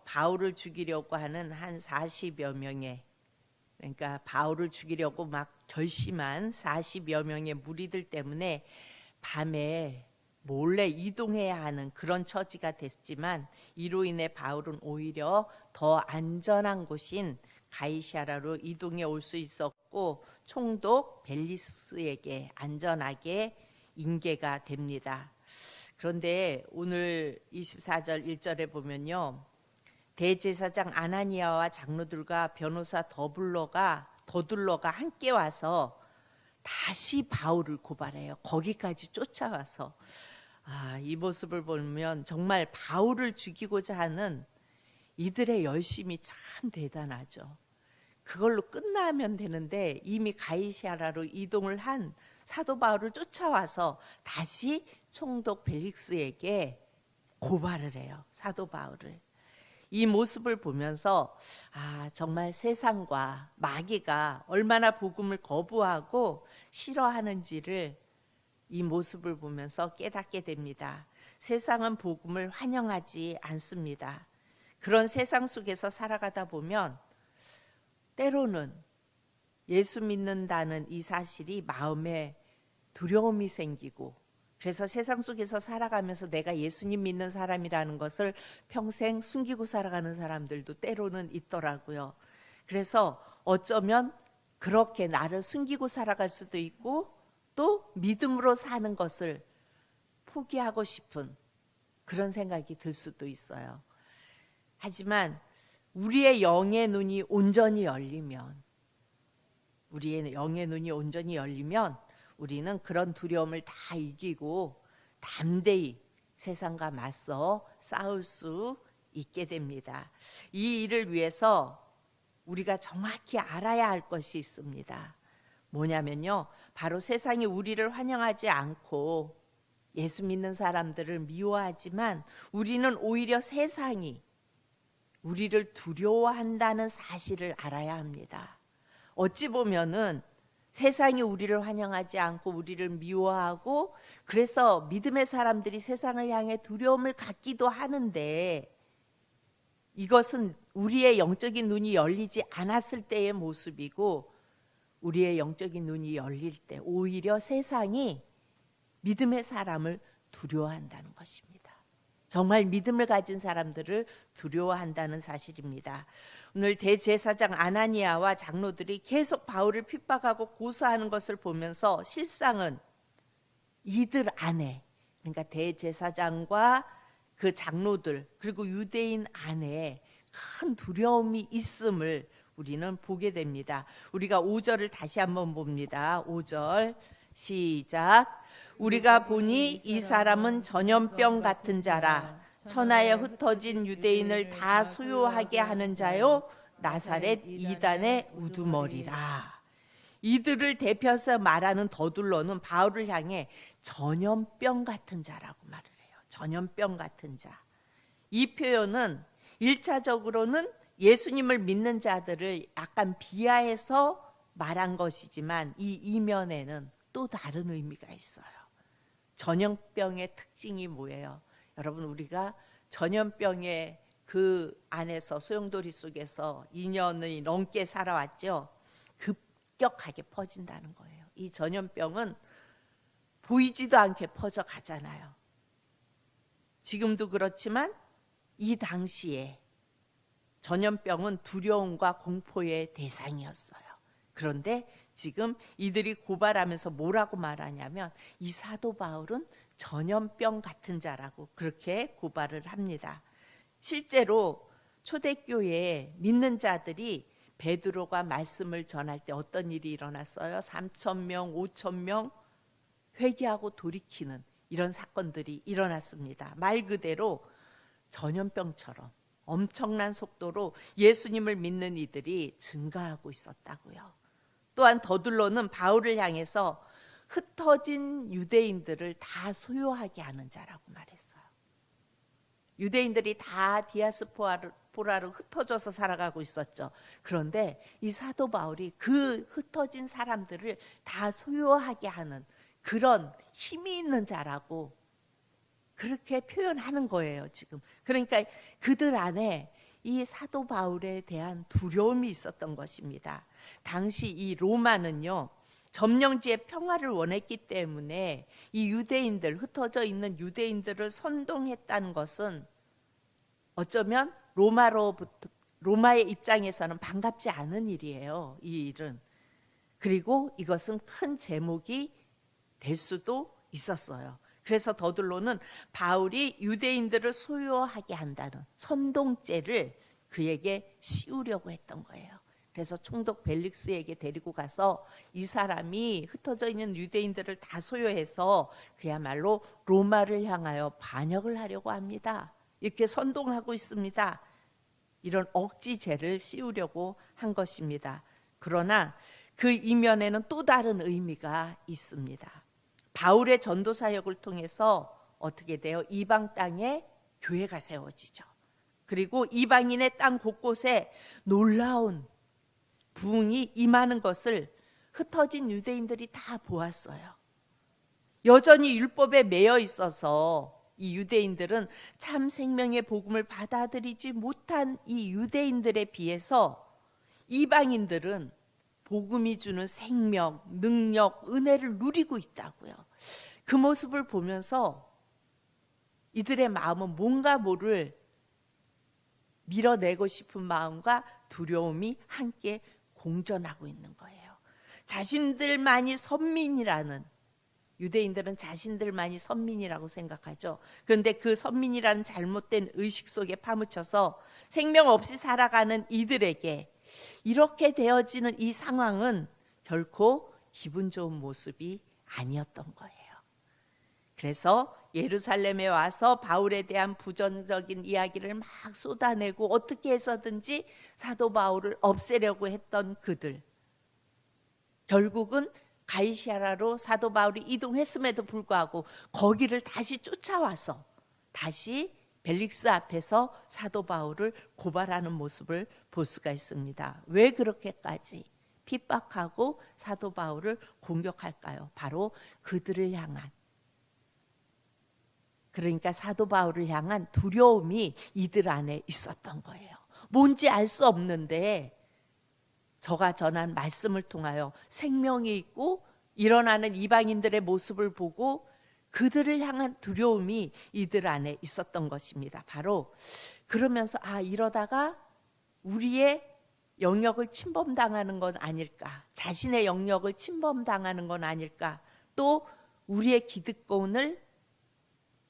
바울을 죽이려고 하는 한 40여 명의, 그러니까 바울을 죽이려고 막 결심한 40여 명의 무리들 때문에 밤에 몰래 이동해야 하는 그런 처지가 됐지만, 이로 인해 바울은 오히려 더 안전한 곳인 가이사랴로 이동해 올 수 있었고, 총독 벨리스에게 안전하게 인계가 됩니다. 그런데 오늘 24절 1절에 보면요, 대제사장 아나니아와 장로들과 변호사 더둘러가 함께 와서 다시 바울을 고발해요. 거기까지 쫓아와서. 이 모습을 보면 정말 바울을 죽이고자 하는 이들의 열심이 참 대단하죠. 그걸로 끝나면 되는데 이미 가이사랴로 이동을 한 사도 바울을 쫓아와서 다시 총독 벨릭스에게 고발을 해요. 사도 바울을. 이 모습을 보면서 정말 세상과 마귀가 얼마나 복음을 거부하고 싫어하는지를 이 모습을 보면서 깨닫게 됩니다. 세상은 복음을 환영하지 않습니다. 그런 세상 속에서 살아가다 보면 때로는 예수 믿는다는 이 사실이 마음에 두려움이 생기고, 그래서 세상 속에서 살아가면서 내가 예수님 믿는 사람이라는 것을 평생 숨기고 살아가는 사람들도 때로는 있더라고요. 그래서 어쩌면 그렇게 나를 숨기고 살아갈 수도 있고, 또 믿음으로 사는 것을 포기하고 싶은 그런 생각이 들 수도 있어요. 하지만 우리의 영의 눈이 온전히 열리면, 우리는 그런 두려움을 다 이기고 담대히 세상과 맞서 싸울 수 있게 됩니다. 이 일을 위해서 우리가 정확히 알아야 할 것이 있습니다. 뭐냐면요, 바로 세상이 우리를 환영하지 않고 예수 믿는 사람들을 미워하지만, 우리는 오히려 세상이 우리를 두려워한다는 사실을 알아야 합니다. 어찌 보면은 세상이 우리를 환영하지 않고 우리를 미워하고, 그래서 믿음의 사람들이 세상을 향해 두려움을 갖기도 하는데, 이것은 우리의 영적인 눈이 열리지 않았을 때의 모습이고, 우리의 영적인 눈이 열릴 때 오히려 세상이 믿음의 사람을 두려워한다는 것입니다. 정말 믿음을 가진 사람들을 두려워한다는 사실입니다. 오늘 대제사장 아나니아와 장로들이 계속 바울을 핍박하고 고소하는 것을 보면서 실상은 이들 안에, 그러니까 대제사장과 그 장로들 그리고 유대인 안에 큰 두려움이 있음을 우리는 보게 됩니다. 우리가 5절을 다시 한번 봅니다. 5절 시작. 우리가 보니 이 사람은 전염병 같은 자라. 천하에 흩어진 유대인을 다 소요하게 하는 자요, 나사렛 이단의 우두머리라. 이들을 대표해서 말하는 더둘러는 바울을 향해 전염병 같은 자라고 말을 해요. 전염병 같은 자. 이 표현은 1차적으로는 예수님을 믿는 자들을 약간 비하해서 말한 것이지만, 이 이면에는 또 다른 의미가 있어요. 전염병의 특징이 뭐예요? 여러분, 우리가 전염병의 그 안에서, 소용돌이 속에서 2년이 넘게 살아왔죠. 급격하게 퍼진다는 거예요. 이 전염병은 보이지도 않게 퍼져가잖아요. 지금도 그렇지만 이 당시에 전염병은 두려움과 공포의 대상이었어요. 그런데 지금 이들이 고발하면서 뭐라고 말하냐면, 이 사도 바울은 전염병 같은 자라고 그렇게 고발을 합니다. 실제로 초대교회에 믿는 자들이 베드로가 말씀을 전할 때 어떤 일이 일어났어요? 3,000명, 5,000명 회개하고 돌이키는 이런 사건들이 일어났습니다. 말 그대로 전염병처럼 엄청난 속도로 예수님을 믿는 이들이 증가하고 있었다고요. 또한 더둘러는 바울을 향해서 흩어진 유대인들을 다 소요하게 하는 자라고 말했어요. 유대인들이 다 디아스포라로 흩어져서 살아가고 있었죠. 그런데 이 사도 바울이 그 흩어진 사람들을 다 소요하게 하는 그런 힘이 있는 자라고 그렇게 표현하는 거예요, 지금. 그러니까 그들 안에 이 사도 바울에 대한 두려움이 있었던 것입니다. 당시 이 로마는요, 점령지의 평화를 원했기 때문에 이 유대인들, 흩어져 있는 유대인들을 선동했다는 것은 어쩌면 로마의 입장에서는 반갑지 않은 일이에요, 이 일은. 그리고 이것은 큰 제목이 될 수도 있었어요. 그래서 더들로는 바울이 유대인들을 소유하게 한다는 선동죄를 그에게 씌우려고 했던 거예요. 그래서 총독 벨릭스에게 데리고 가서 이 사람이 흩어져 있는 유대인들을 다 소유해서 그야말로 로마를 향하여 반역을 하려고 합니다. 이렇게 선동하고 있습니다. 이런 억지죄를 씌우려고 한 것입니다. 그러나 그 이면에는 또 다른 의미가 있습니다. 바울의 전도 사역을 통해서 어떻게 돼요? 이방 땅에 교회가 세워지죠. 그리고 이방인의 땅 곳곳에 놀라운 부흥이 임하는 것을 흩어진 유대인들이 다 보았어요. 여전히 율법에 매여 있어서 이 유대인들은 참 생명의 복음을 받아들이지 못한 이 유대인들에 비해서 이방인들은 복음이 주는 생명, 능력, 은혜를 누리고 있다고요. 그 모습을 보면서 이들의 마음은 뭔가 모를 밀어내고 싶은 마음과 두려움이 함께 공존하고 있는 거예요. 자신들만이 선민이라는, 유대인들은 자신들만이 선민이라고 생각하죠. 그런데 그 선민이라는 잘못된 의식 속에 파묻혀서 생명 없이 살아가는 이들에게 이렇게 되어지는 이 상황은 결코 기분 좋은 모습이 아니었던 거예요. 그래서 예루살렘에 와서 바울에 대한 부정적인 이야기를 막 쏟아내고 어떻게 해서든지 사도 바울을 없애려고 했던 그들, 결국은 가이사랴로 사도 바울이 이동했음에도 불구하고 거기를 다시 쫓아와서 다시 벨릭스 앞에서 사도 바울을 고발하는 모습을 볼 수가 있습니다. 왜 그렇게까지 핍박하고 사도 바울을 공격할까요? 바로 그들을 향한, 그러니까 사도 바울을 향한 두려움이 이들 안에 있었던 거예요. 뭔지 알 수 없는데 저가 전한 말씀을 통하여 생명이 있고 일어나는 이방인들의 모습을 보고 그들을 향한 두려움이 이들 안에 있었던 것입니다. 바로 그러면서 이러다가 우리의 영역을 침범당하는 건 아닐까, 자신의 영역을 침범당하는 건 아닐까, 또 우리의 기득권을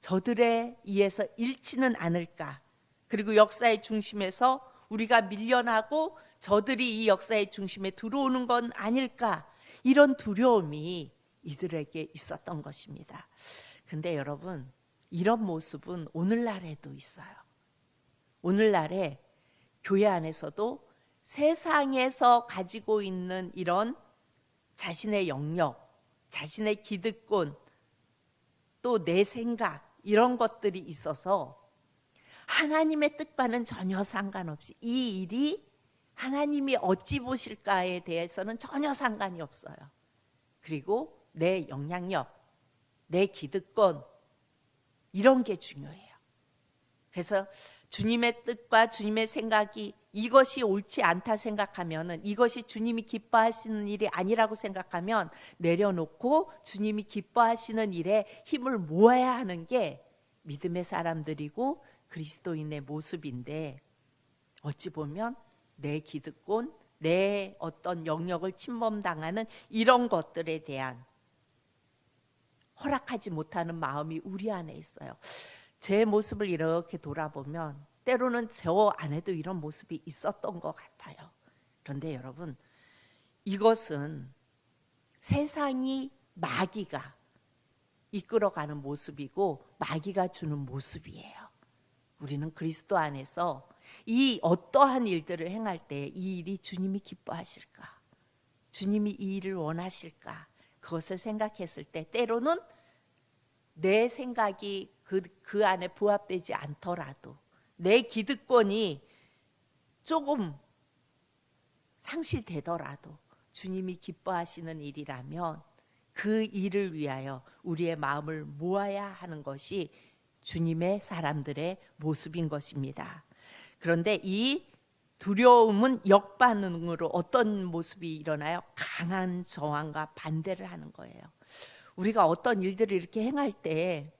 저들에 의해서 잃지는 않을까, 그리고 역사의 중심에서 우리가 밀려나고 저들이 이 역사의 중심에 들어오는 건 아닐까, 이런 두려움이 이들에게 있었던 것입니다. 근데 여러분, 이런 모습은 오늘날에도 있어요. 오늘날에 교회 안에서도 세상에서 가지고 있는 이런 자신의 영역, 자신의 기득권, 또 내 생각, 이런 것들이 있어서 하나님의 뜻과는 전혀 상관없이 이 일이 하나님이 어찌 보실까에 대해서는 전혀 상관이 없어요. 그리고 내 영향력, 내 기득권, 이런 게 중요해요. 그래서 주님의 뜻과 주님의 생각이 이것이 옳지 않다 생각하면은, 이것이 주님이 기뻐하시는 일이 아니라고 생각하면 내려놓고 주님이 기뻐하시는 일에 힘을 모아야 하는 게 믿음의 사람들이고 그리스도인의 모습인데, 어찌 보면 내 기득권, 내 어떤 영역을 침범당하는 이런 것들에 대한 허락하지 못하는 마음이 우리 안에 있어요. 제 모습을 이렇게 돌아보면 때로는 저 안에도 이런 모습이 있었던 것 같아요. 그런데 여러분, 이것은 세상이, 마귀가 이끌어가는 모습이고 마귀가 주는 모습이에요. 우리는 그리스도 안에서 이 어떠한 일들을 행할 때 이 일이 주님이 기뻐하실까, 주님이 이 일을 원하실까, 그것을 생각했을 때 때로는 내 생각이 그 안에 부합되지 않더라도, 내 기득권이 조금 상실되더라도 주님이 기뻐하시는 일이라면 그 일을 위하여 우리의 마음을 모아야 하는 것이 주님의 사람들의 모습인 것입니다. 그런데 이 두려움은 역반응으로 어떤 모습이 일어나요? 강한 저항과 반대를 하는 거예요. 우리가 어떤 일들을 이렇게 행할 때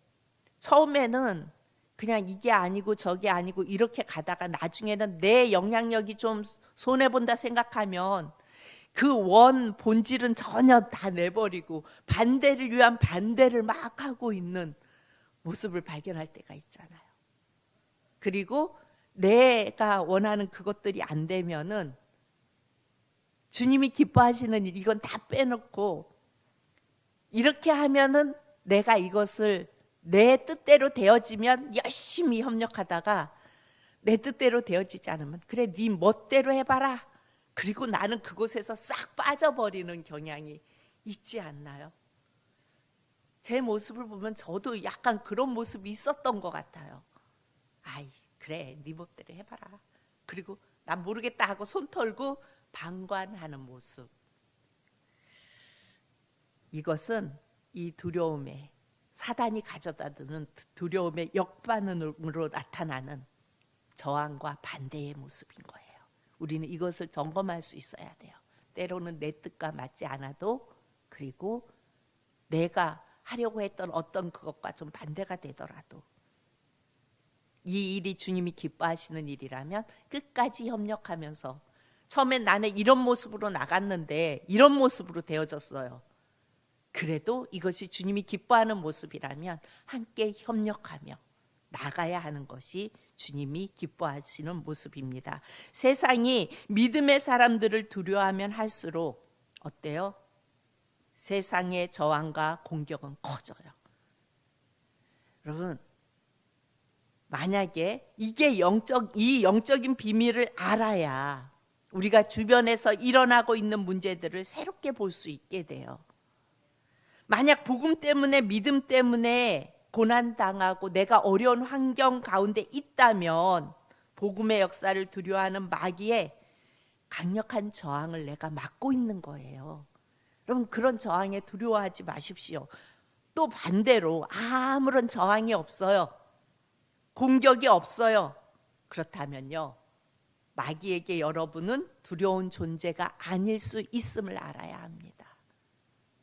처음에는 그냥 이게 아니고 저게 아니고 이렇게 가다가 나중에는 내 영향력이 좀 손해본다 생각하면 그 원 본질은 전혀 다 내버리고 반대를 위한 반대를 막 하고 있는 모습을 발견할 때가 있잖아요. 그리고 내가 원하는 그것들이 안 되면은 주님이 기뻐하시는 일 이건 다 빼놓고 이렇게 하면은 내가 이것을 내 뜻대로 되어지면 열심히 협력하다가 내 뜻대로 되어지지 않으면 그래 네 멋대로 해봐라. 그리고 나는 그곳에서 싹 빠져버리는 경향이 있지 않나요? 제 모습을 보면 저도 약간 그런 모습이 있었던 것 같아요. 아이 그래 네 멋대로 해봐라. 그리고 난 모르겠다 하고 손 털고 방관하는 모습. 이것은 이 두려움에 사단이 가져다 드는 두려움의 역반응으로 나타나는 저항과 반대의 모습인 거예요. 우리는 이것을 점검할 수 있어야 돼요. 때로는 내 뜻과 맞지 않아도 그리고 내가 하려고 했던 어떤 그것과 좀 반대가 되더라도 이 일이 주님이 기뻐하시는 일이라면 끝까지 협력하면서 처음엔 나는 이런 모습으로 나갔는데 이런 모습으로 되어졌어요. 그래도 이것이 주님이 기뻐하는 모습이라면 함께 협력하며 나가야 하는 것이 주님이 기뻐하시는 모습입니다. 세상이 믿음의 사람들을 두려워하면 할수록 어때요? 세상의 저항과 공격은 커져요. 여러분, 만약에 이게 이 영적인 비밀을 알아야 우리가 주변에서 일어나고 있는 문제들을 새롭게 볼 수 있게 돼요. 만약 복음 때문에 믿음 때문에 고난당하고 내가 어려운 환경 가운데 있다면 복음의 역사를 두려워하는 마귀의 강력한 저항을 내가 막고 있는 거예요. 여러분 그런 저항에 두려워하지 마십시오. 또 반대로 아무런 저항이 없어요. 공격이 없어요. 그렇다면요. 마귀에게 여러분은 두려운 존재가 아닐 수 있음을 알아야 합니다.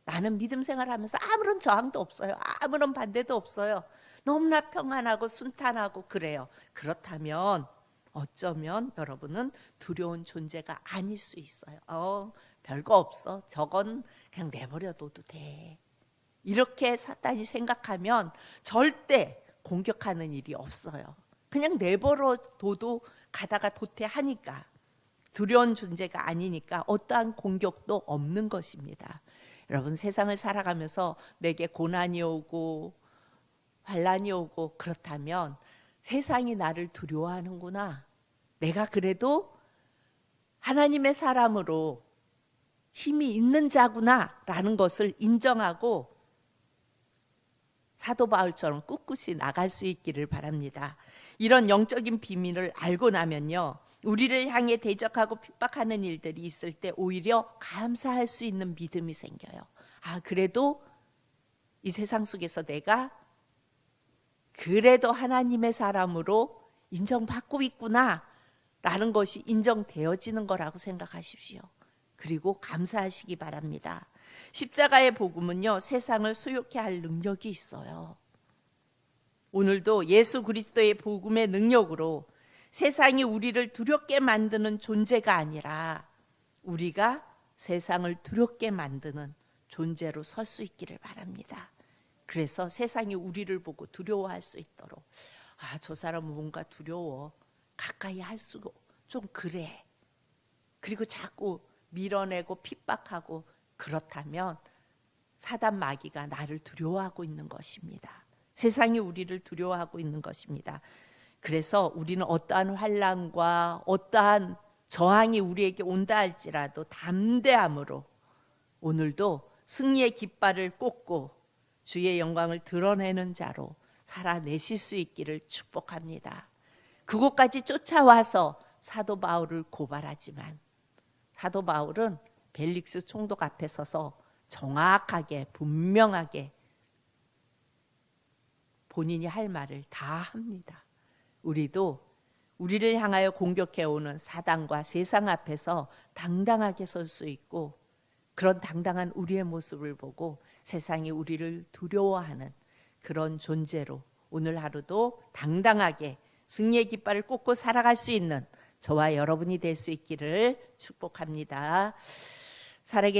나는 믿음 생활하면서 아무런 저항도 없어요. 아무런 반대도 없어요. 너무나 평안하고 순탄하고 그래요. 그렇다면 어쩌면 여러분은 두려운 존재가 아닐 수 있어요. 별거 없어. 저건 그냥 내버려둬도 돼. 이렇게 사탄이 생각하면 절대 공격하는 일이 없어요. 그냥 내버려둬도 가다가 도태하니까 두려운 존재가 아니니까 어떠한 공격도 없는 것입니다. 여러분 세상을 살아가면서 내게 고난이 오고 환난이 오고 그렇다면 세상이 나를 두려워하는구나. 내가 그래도 하나님의 사람으로 힘이 있는 자구나 라는 것을 인정하고 사도 바울처럼 꿋꿋이 나갈 수 있기를 바랍니다. 이런 영적인 비밀을 알고 나면요. 우리를 향해 대적하고 핍박하는 일들이 있을 때 오히려 감사할 수 있는 믿음이 생겨요. 그래도 이 세상 속에서 내가 그래도 하나님의 사람으로 인정받고 있구나 라는 것이 인정되어지는 거라고 생각하십시오. 그리고 감사하시기 바랍니다. 십자가의 복음은요, 세상을 소욕케 할 능력이 있어요. 오늘도 예수 그리스도의 복음의 능력으로 세상이 우리를 두렵게 만드는 존재가 아니라 우리가 세상을 두렵게 만드는 존재로 설 수 있기를 바랍니다. 그래서 세상이 우리를 보고 두려워할 수 있도록 저 사람은 뭔가 두려워. 가까이 할 수가 좀 그래. 그리고 자꾸 밀어내고 핍박하고 그렇다면 사단 마귀가 나를 두려워하고 있는 것입니다. 세상이 우리를 두려워하고 있는 것입니다. 그래서 우리는 어떠한 환난과 어떠한 저항이 우리에게 온다 할지라도 담대함으로 오늘도 승리의 깃발을 꽂고 주의 영광을 드러내는 자로 살아내실 수 있기를 축복합니다. 그곳까지 쫓아와서 사도 바울을 고발하지만 사도 바울은 벨릭스 총독 앞에 서서 정확하게 분명하게 본인이 할 말을 다 합니다. 우리도 우리를 향하여 공격해오는 사단과 세상 앞에서 당당하게 설 수 있고, 그런 당당한 우리의 모습을 보고 세상이 우리를 두려워하는 그런 존재로 오늘 하루도 당당하게 승리의 깃발을 꽂고 살아갈 수 있는 저와 여러분이 될 수 있기를 축복합니다. 살아계신